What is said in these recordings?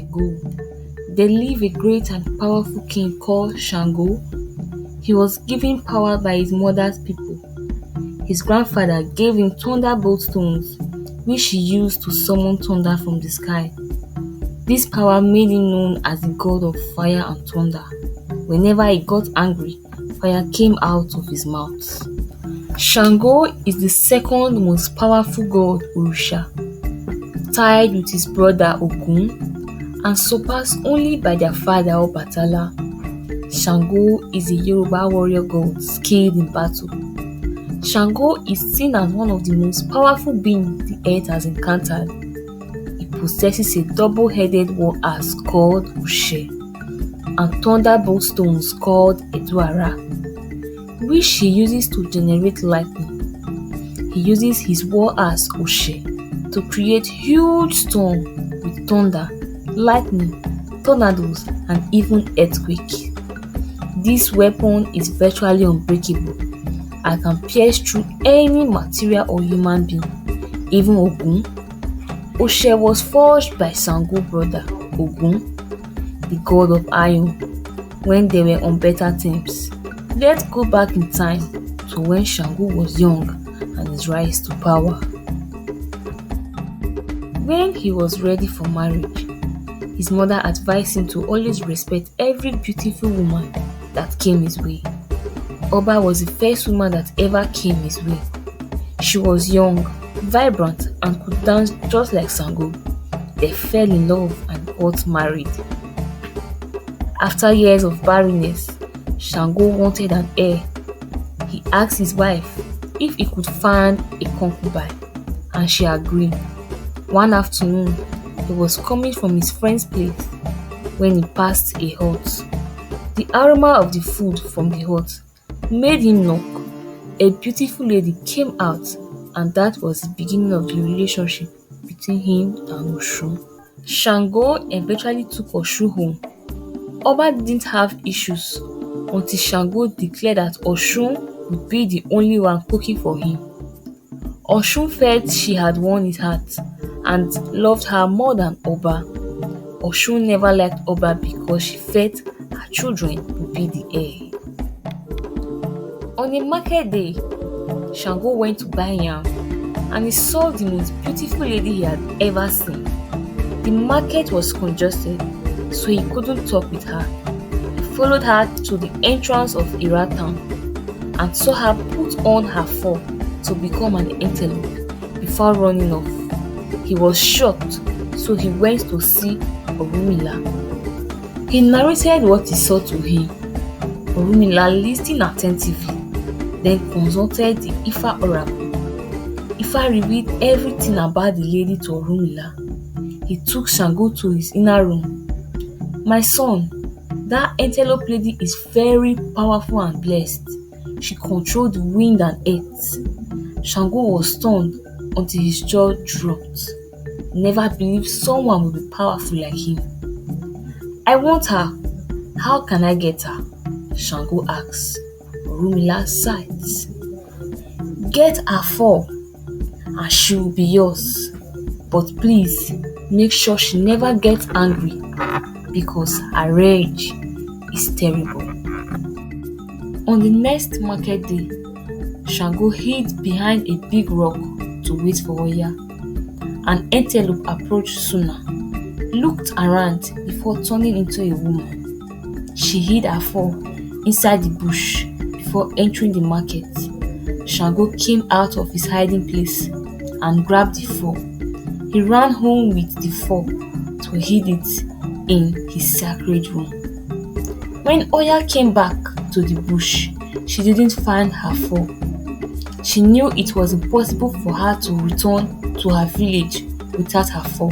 ago, there lived a great and powerful king called Sango. He was given power by his mother's people. His grandfather gave him thunderbolt stones, which he used to summon thunder from the sky. This power made him known as the god of fire and thunder. Whenever he got angry, fire came out of his mouth. Sango is the second most powerful god Orisha, tied with his brother Ogun and surpassed only by their father Obatala. Sango is a Yoruba warrior god skilled in battle. Sango is seen as one of the most powerful beings the earth has encountered. He possesses a double-headed war axe called Oshun and thunderbolt stones called Eduara, which he uses to generate lightning. He uses his war axe Oshun to create huge storms with thunder, lightning, tornadoes, and even earthquakes. This weapon is virtually unbreakable and can pierce through any material or human being, even Ogun. Oshun was forged by Sango brother Ogun, the god of iron, when they were on better terms. Let's go back in time to when Sango was young and his rise to power. When he was ready for marriage, his mother advised him to always respect every beautiful woman that came his way. Oba was the first woman that ever came his way. She was young, vibrant, and could dance just like Sango. They fell in love and got married. After years of barrenness, Sango wanted an heir. He asked his wife if he could find a concubine, and she agreed. One afternoon, he was coming from his friend's place when he passed a hut. The aroma of the food from the hut made him knock. A beautiful lady came out, and that was the beginning of the relationship between him and Oshun. Sango eventually took Oshun home. Oba didn't have issues until Sango declared that Oshun would be the only one cooking for him. Oshun felt she had won his heart and loved her more than Oba. Oshun never liked Oba because she felt her children would be the heir. On a market day, Sango went to buy yam and he saw the most beautiful lady he had ever seen. The market was congested, so he couldn't talk with her. He followed her to the entrance of Ira town and saw her put on her fur to become an antelope before running off. He was shocked, so he went to see Orunmila. He narrated what he saw to him. Orunmila listened attentively, then consulted the Ifa oracle. Ifa revealed everything about the lady to Orunmila. He took Sango to his inner room. "My son, that antelope lady is very powerful and blessed. She controlled the wind and earth." Sango was stunned until his jaw dropped. He never believed someone would be powerful like him. "I want her. How can I get her?" Sango asked. Orunmila sighed. "Get her fur and she will be yours. But please make sure she never gets angry because her rage is terrible." On the next market day, Sango hid behind a big rock to wait for Oya. An antelope approached sooner, looked around before turning into a woman. She hid her fur inside the bush before entering the market. Sango came out of his hiding place and grabbed the fur. He ran home with the fur to hid it in his sacred room. When Oya came back to the bush, she didn't find her fur. She knew it was impossible for her to return to her village without her fur.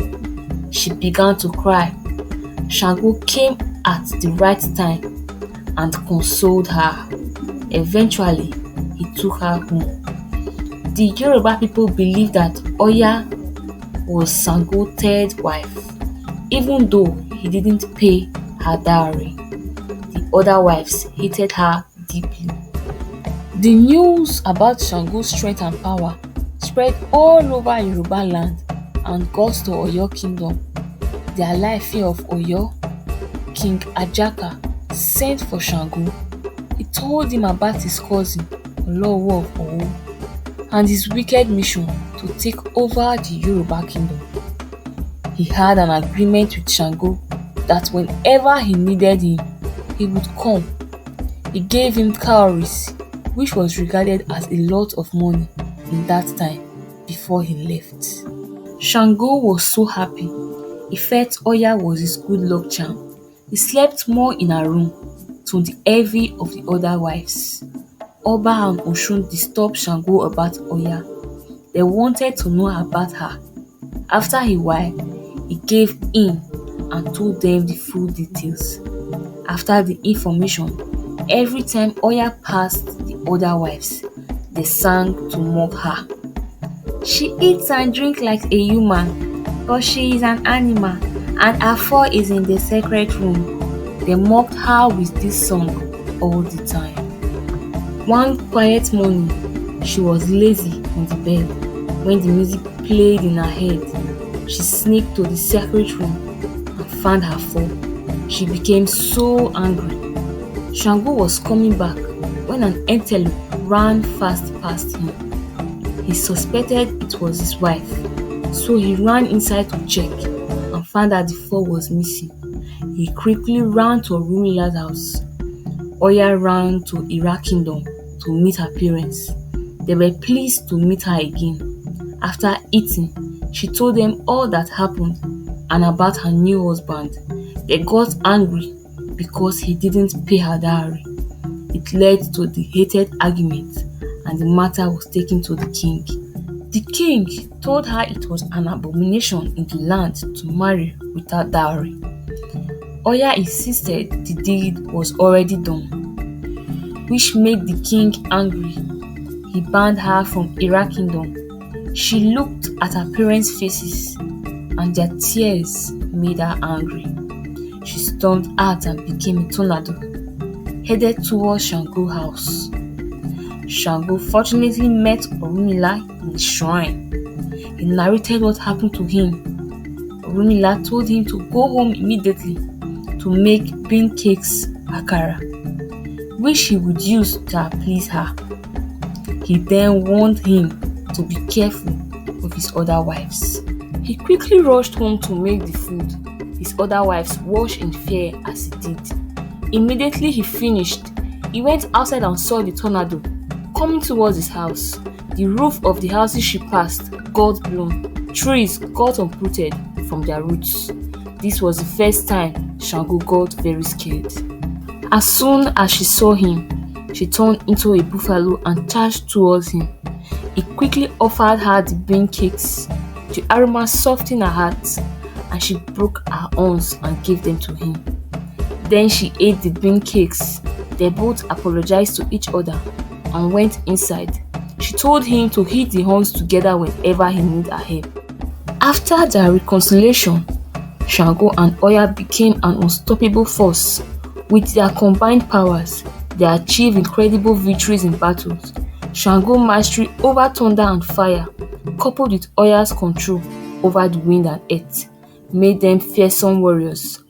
She began to cry. Sango came at the right time and consoled her. Eventually, he took her home. The Yoruba people believe that Oya was Sango's third wife, even though he didn't pay her dowry. The other wives hated her deeply. The news about Sango's strength and power spread all over Yoruba land and got to Oyo Kingdom. the Alaafin of Oyo, King Ajaka, sent for Sango, he told him about his cousin, Olowo of Owo, and his wicked mission to take over the Yoruba kingdom. He had an agreement with Sango that whenever he needed him, he would come. He gave him cowries, which was regarded as a lot of money in that time before he left. Sango was so happy. He felt Oya was his good luck charm. He slept more in her room to the envy of the other wives. Oba and Oshun disturbed Sango about Oya. They wanted to know about her. After a while, he gave in and told them the full details. After the information, every time Oya passed the other wives, they sang to mock her. She eats and drinks like a human, but she is an animal, and her fur is in the sacred room. They mocked her with this song all the time. One quiet morning, she was lazy on the bed. When the music played in her head, she sneaked to the sacred room and found her fur. She became so angry. Sango was coming back when an antelope ran fast past him. He suspected it was his wife, so he ran inside to check and found that the fur was missing. He quickly ran to Orumila's house. Oya ran to Ira kingdom to meet her parents. They were pleased to meet her again. After eating, she told them all that happened and about her new husband. They got angry because he didn't pay her dowry. It led to the heated argument and the matter was taken to the king. The king told her it was an abomination in the land to marry without dowry. Oya insisted the deed was already done, which made the king angry. He banned her from Ira kingdom. She looked at her parents' faces and their tears made her angry. She stormed out and became a tornado, headed towards Sango's house. Sango fortunately met Orunmila in the shrine. He narrated what happened to him. Orunmila told him to go home immediately to make bean cakes akara, which he would use to please her. He then warned him to be careful of his other wives. He quickly rushed home to make the food. His other wives watched in fear as he did. Immediately he finished, he went outside and saw the tornado coming towards his house. The roof of the houses she passed got blown. Trees got uprooted from their roots. This was the first time Sango got very scared. As soon as she saw him, she turned into a buffalo and charged towards him. He quickly offered her the bean cakes. The aroma softened her heart and she broke her horns and gave them to him. Then she ate the bean cakes. They both apologized to each other and went inside. She told him to hit the horns together whenever he needed her help. After their reconciliation, Sango and Oya became an unstoppable force. With their combined powers, they achieved incredible victories in battles. Sango's mastery over thunder and fire, coupled with Oya's control over the wind and earth, made them fearsome warriors.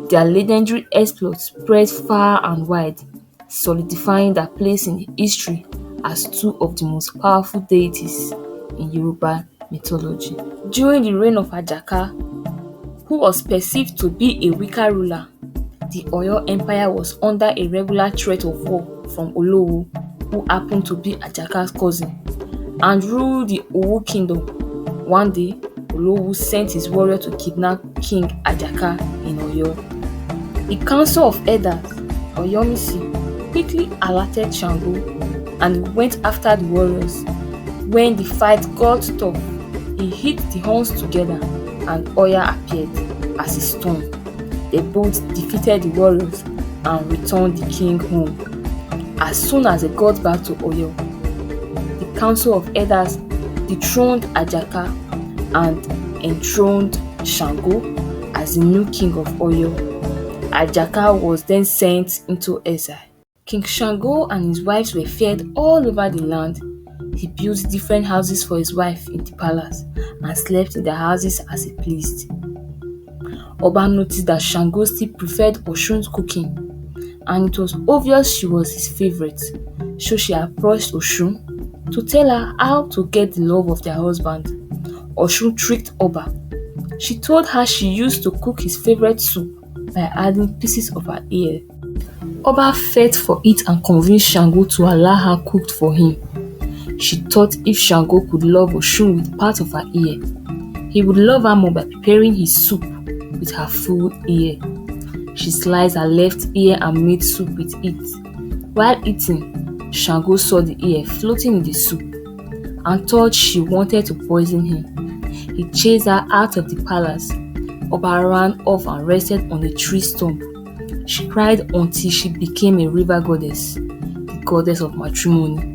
Their legendary exploits spread far and wide, solidifying their place in history as two of the most powerful deities in Yoruba mythology. During the reign of Ajaka, who was perceived to be a weaker ruler, the Oyo Empire was under a regular threat of war from Olowo, who happened to be Ajaka's cousin, and ruled the Owo kingdom. One day, Olowo sent his warrior to kidnap King Ajaka in Oyo. The council of elders, Oyomisi, quickly alerted Sango and went after the warriors. When the fight got tough, he hit the horns together and Oya appeared as a storm. They both defeated the warriors and returned the king home. As soon as they got back to Oyo, the council of elders dethroned Ajaka and enthroned Sango as the new king of Oyo. Ajaka was then sent into exile. King Sango and his wives were fed all over the land. He built different houses for his wife in the palace and slept in the houses as he pleased. Oba noticed that Sango still preferred Oshun's cooking, and it was obvious she was his favorite, so she approached Oshun to tell her how to get the love of their husband. Oshun tricked Oba. She told her she used to cook his favorite soup by adding pieces of her ear. Oba fought for it and convinced Sango to allow her cook for him. She thought if Sango could love Oshun with part of her ear, he would love her more by preparing his soup with her full ear. She sliced her left ear and made soup with it. While eating, Sango saw the ear floating in the soup and thought she wanted to poison him. He chased her out of the palace. Oba ran off and rested on a tree stump. She cried until she became a river goddess, the goddess of matrimony.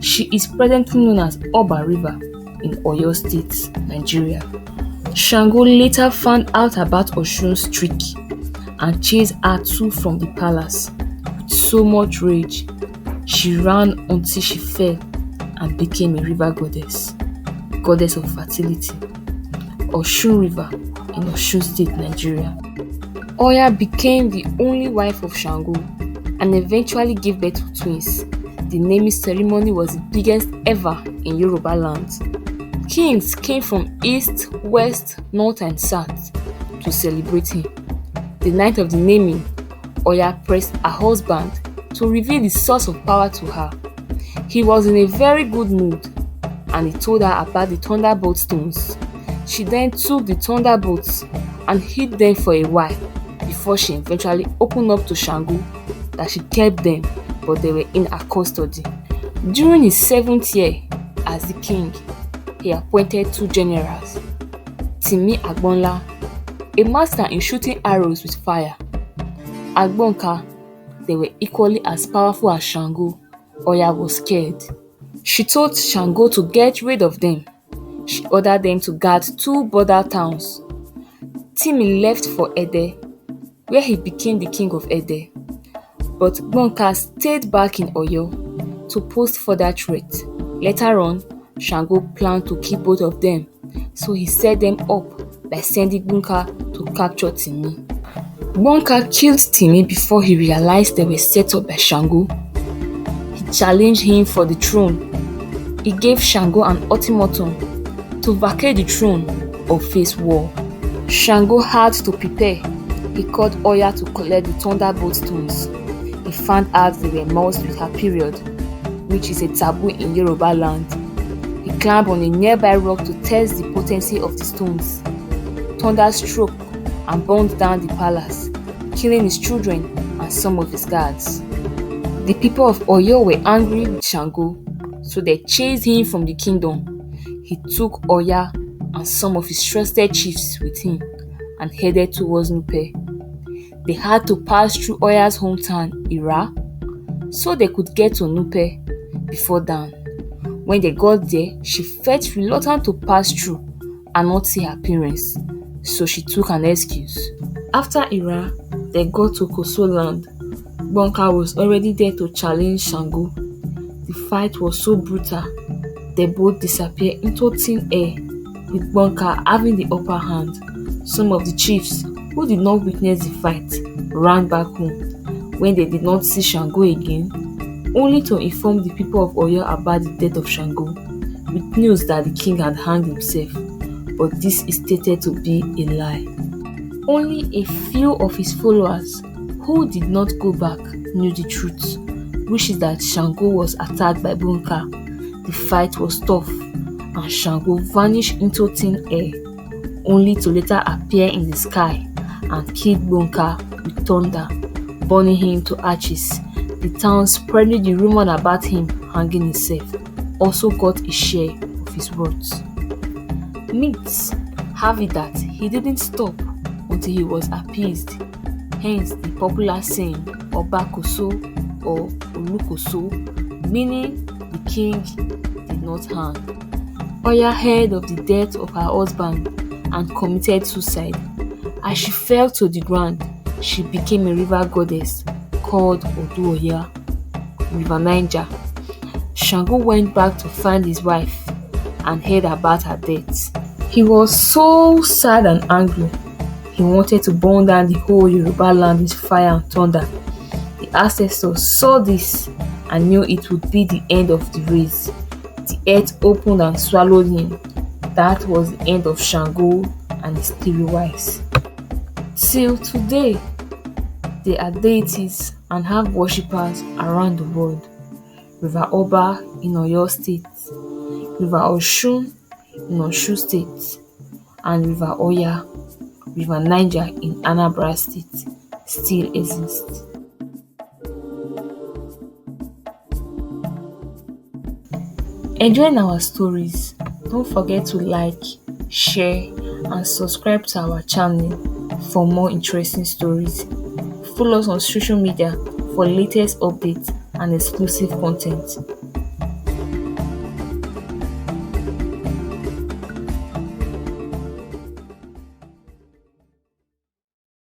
She is presently known as Oba River in Oyo State, Nigeria. Sango later found out about Oshun's trick and chased her too from the palace. With so much rage, she ran until she fell and became a river goddess, goddess of fertility. Oshun River in Osun State, Nigeria. Oya became the only wife of Sango and eventually gave birth to twins. The naming ceremony was the biggest ever in Yoruba land. Kings came from east, west, north and south to celebrate him. The night of the naming, Oya pressed her husband to reveal the source of power to her. He was in a very good mood and he told her about the thunderbolt stones. She then took the thunderbolts and hid them for a while before she eventually opened up to Sango that she kept them, but they were in her custody. During his 7th year as the king, he appointed 2 generals, Timi Agbonla, a master in shooting arrows with fire. Agbonka, they were equally as powerful as Sango. Oya was scared. She told Sango to get rid of them. She ordered them to guard 2 border towns. Timi left for Ede, where he became the king of Ede. But Gbonka stayed back in Oyo to post further threat. Later on, Sango planned to kill both of them, so he set them up by sending Gbonka to capture Timi. Gbonka killed Timi before he realized they were set up by Sango. He challenged him for the throne. He gave Sango an ultimatum to vacate the throne or face war. Sango had to prepare. He called Oya to collect the thunderbolt stones. He found out they were moused with her period, which is a taboo in Yoruba land. He climbed on a nearby rock to test the potency of the stones. Thunder struck and burned down the palace, killing his children and some of his guards. The people of Oyo were angry with Sango, so they chased him from the kingdom. He took Oya and some of his trusted chiefs with him and headed towards Nupe. They had to pass through Oya's hometown, Ira, so they could get to Nupe before dawn. When they got there, she felt reluctant to pass through and not see her parents, so she took an excuse. After Ira, they got to Koso land. Gbonka was already there to challenge Sango. The fight was so brutal, they both disappeared into thin air, with Gbonka having the upper hand. Some of the chiefs who did not witness the fight ran back home when they did not see Sango again, only to inform the people of Oyo about the death of Sango, with news that the king had hanged himself, but this is stated to be a lie. Only a few of his followers who did not go back knew the truth, which is that Sango was attacked by Gbonka. The fight was tough and Sango vanished into thin air, only to later appear in the sky and kill Gbonka with thunder, burning him to ashes. The town spreading the rumor about him hanging himself also got a share of his words. Myths have it that he didn't stop until he was appeased, hence the popular saying Obakoso or Olukoso, meaning the king did not hang. Oya heard of the death of her husband and committed suicide. As she fell to the ground, she became a river goddess called Oduoya, River Niger. Sango went back to find his wife and heard about her death. He was so sad and angry. He wanted to burn down the whole Yoruba land with fire and thunder. The ancestors saw this and knew it would be the end of the race. The earth opened and swallowed him. That was the end of Sango and his 3 wives. Till today, they are deities and have worshippers around the world. River Oba in Oyo State, River Oshun in Oshun State, and River Oya, River Niger in Anambra State still exist. Enjoying our stories? Don't forget to like, share, and subscribe to our channel for more interesting stories. Follow us on social media for latest updates and exclusive content.